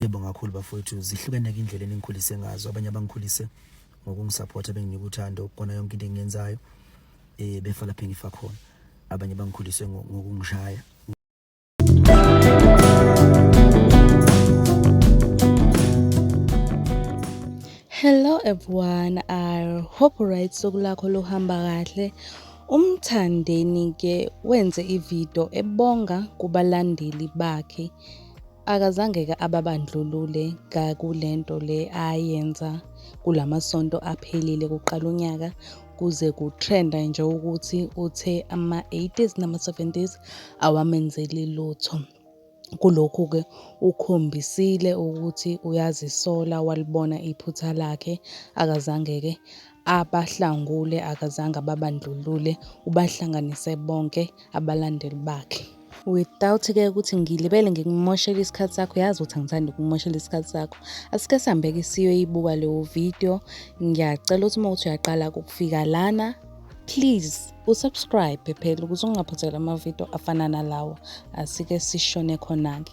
Ngiyabonga kakhulu bafowethu, zihlukene ke indlela engikhulise ngazo. Abanye abangikhulise ngokungisupporta benginika uthando kona yonke into engiyenzayo, befa lapha engifa khona. Abanye bangikhulise ngokungishaya. Hello everyone, I hope right sokulakho lohamba kahle. Umthandeni ke wenze ivideo ebonga kubalandeli bakhe. Akazange ke ababandlulule kulento le ayenza kulamasonto aphelile kuqala unyaka kuze kutrenda nje ukuthi uthe ama-80s nama-70s awamenzeli lutho. Kulokhu-ke ukhombisile ukuthi uyazisola, walibona iphutha lakhe, akazange-ke abahlangule, akazange ababandlulule, ubahlanganise bonke abalandeli bakhe. Without-ke ukuthi ngilibele ngikumoshela isikhathi sakho, yazi ukuthi angithandi ukumoshela isikhathi sakho. Asike sihambeke siyoyibuka leyo video. Ngiyacela ukuthi uma uthi uyaqala ukufika lana, please usubscribe phela ukuze ungaphutheli amavidiyo afana nalawa. Asike sishone khona-ke.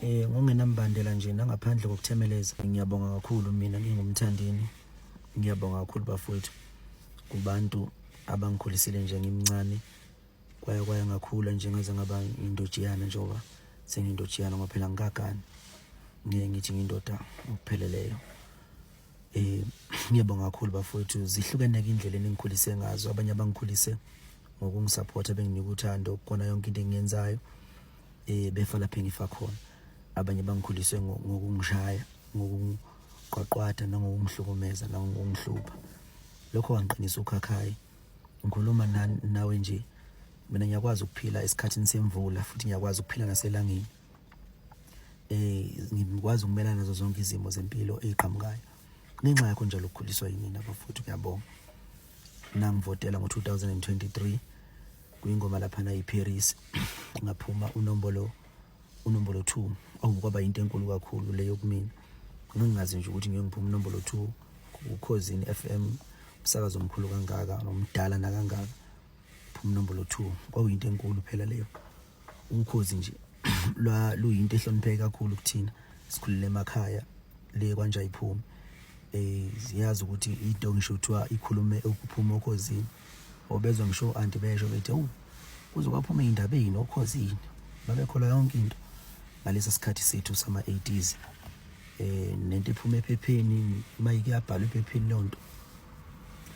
Ngongenambandela nje nangaphandle kokuthemeleza, ngiyabonga kakhulu mina ngingumthandeni. Ngiyabonga kakhulu bafowethu kubantu abangikhulisile nje ngimncane. Kwaya ngakhula nje ngaze ngaba indojiyana njengoba sengindojiyana ngoba phela ngikagani. Ngithi ngindoda ngokupheleleyo. Ngiyabonga kakhulu bafowethu, zihlukene ke indlela engikhulise ngazo. Abanye abangikhulise ngokungisupporta benginika uthando kona yonke into engiyenzayo, befa lapha engifa khona. Abanye bangikhulise ngokungishaya, ngokuqwaqwada nangokungihlukumeza nangokungihlupha. Lokho kwangiqinisa ukhakhayi. Ngikhuluma nawe nje, mina ngiyakwazi ukuphila esikhathini semvula futhi ngiyakwazi ukuphila naselangeni. Ngikwazi ukumelana nazo zonke izimo zempilo eziqhamukayo. Ngenxa yakho njalo ukukhuliswa yini bafowethu, ngiyabonga. Nangivotela ngo-2023 kuyingoma lapha na iParis, ngaphuma unombolo 2. Kwaba into enkulu kakhulu leyo kumina. Ngingazi nje ukuthi ngiyophuma unombolo 2 ukhosini FM, umsakazo omkhulu kangaka nomdala nakangaka. Phuma unombolo 2 kwakuyinto enkulu phela leyo. Ukhozi nje luyinto ehlonipheke kakhulu kuthina sikhulile emakhaya le kwanje ayiphumi. Ziyazi ukuthi into ngisho kuthiwa ikhulume ukuphuma okhosini, obezwa ngisho anti besho bethi kuze kwaphuma indaba ezinokhosini. Babekhola yonke into ngalesa sikhathi sethu sama-80s. Nento iphuma ephepheni, mayike yabhalwa ephepheni lonto,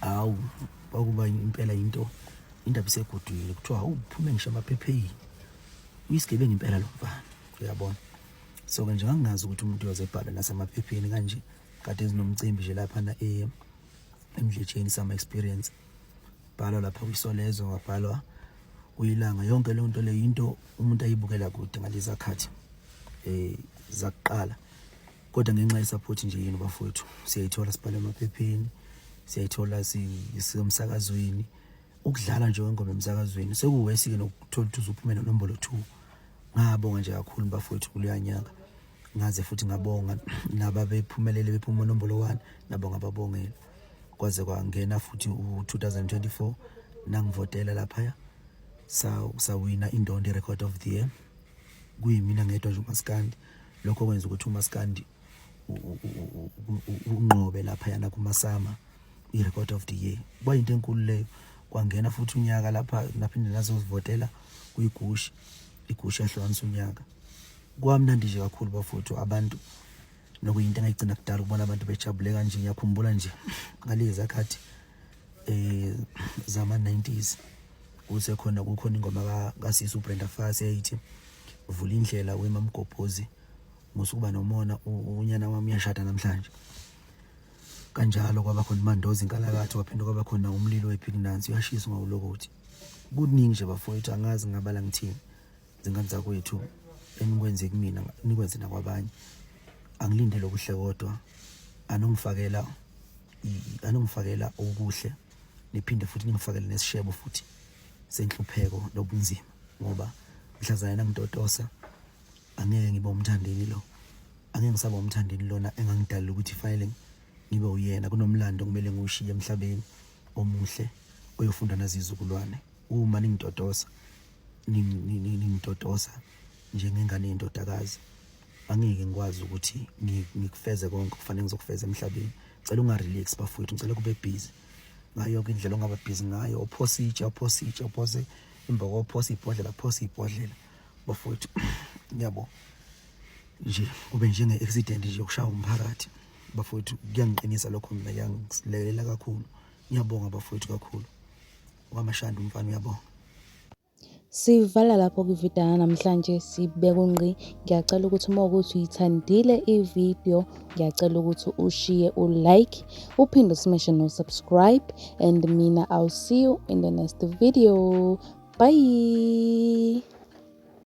hawu kwakuba impela into indaba isegudwile kuthiwa uphume ngisho emaphepheni. Uyisigebengu impela lo mfana, uyabona. So ke nje ngangazi ukuthi umuntu uyozebhala nasemaphepheni kanje. Kade zinomcimbi nje lapha na emdletsheni sama experience. Bhala lapha kwisolezo, wabhalwa uyilanga. Yonke le nto le into umuntu ayibukela kude ngalezi khathi zakuqala. Kodwa ngenxa yesupport nje yini bafowethu, siyayithola sibhala emaphepheni, siyayithola sisemsakazweni. Ukudlala nje ngengoma emsakazweni sekuwesike nokuthola ukuthi uzuphumela unombolo 2. Ngabonga nje kakhulu bafowethu kuleya nyanga. Ngaze futhi ngabonga nababephumelele bephuma unombolo 1 nabo ngababongela. Kwaze kwangena futhi u-2024 nangivotela lapha sawina indondo record of the year. Kuyimina ngedwa nje uMaskandi. Lokho kwenza ukuthi uMaskandi unqobe lapha yana kumasama i-record of the year. Kwayinto enkulu leyo. Kwangena futhi unyaka lapha naphinde nazovotela kuyigushi, igushi yahlukanisa unyaka. Kwamnandi nje kakhulu bafowethu abantu nokuyinto engayigcina kudala ukubona abantu bejabule kanje. Ngiyakhumbula nje ngalezi zakhathi zama-90s kukhona ingoma kaSisi uBrenda Fassie eyayithi vula indlela weMamgobhozi musukuba nomona unyana wami uyashada namhlanje. Kanjalo kwaba khona uMandozi Nkalakatha, kwaphinde kwaba khona umlilo wePignancy uyashisa ngawulokothi. Kuningi nje bafowethu, angazi ngabala ngithini. Zingane zakwethu enikwenze kumina nikwenze nakwabanye. Angilindele okuhle kodwa anongifakela okuhle, niphinde futhi ningifakele nesishebo futhi senhlupheko nobunzima, ngoba mhlazana nangitotosa angeke ngibe umthandeni lo. Angeke ngisaba umthandeni lona engangidalela ukuthi fanele ngibe uyena. Kunomlando kumele ngiwushiye emhlabeni omuhle oyofunda nazizukulwane. Uma ningitotosa ningitotosa njengengane yendodakazi, angeke ngikwazi ukuthi ngikufeze konke kufanele ngizokufeza emhlabeni. Ngicela ungarelax bafowethu, ngicela kube busy ngayo yonke indlela ongaba busy ngayo. Uphosa itshe, uphose imboko, uphosa ibhodlela bafowethu. Ngiyabo nje kube njenge-accident nje yokushaya umphakathi bafowethu. Kuyangiqinisa lokho mina, kuyangilekelela kakhulu. Ngiyabonga bafowethu kakhulu. Wamashanda umfana, uyabonga. Sivala lapho kwividiyo namhlanje, sibeka ungqi. Ngiyacela ukuthi uma ukuthi uyithandile ividiyo, ngiyacela ukuthi ushiye u-like, uphinde usimeshe no-subscribe, and mina I'll see you in the next video. Bye.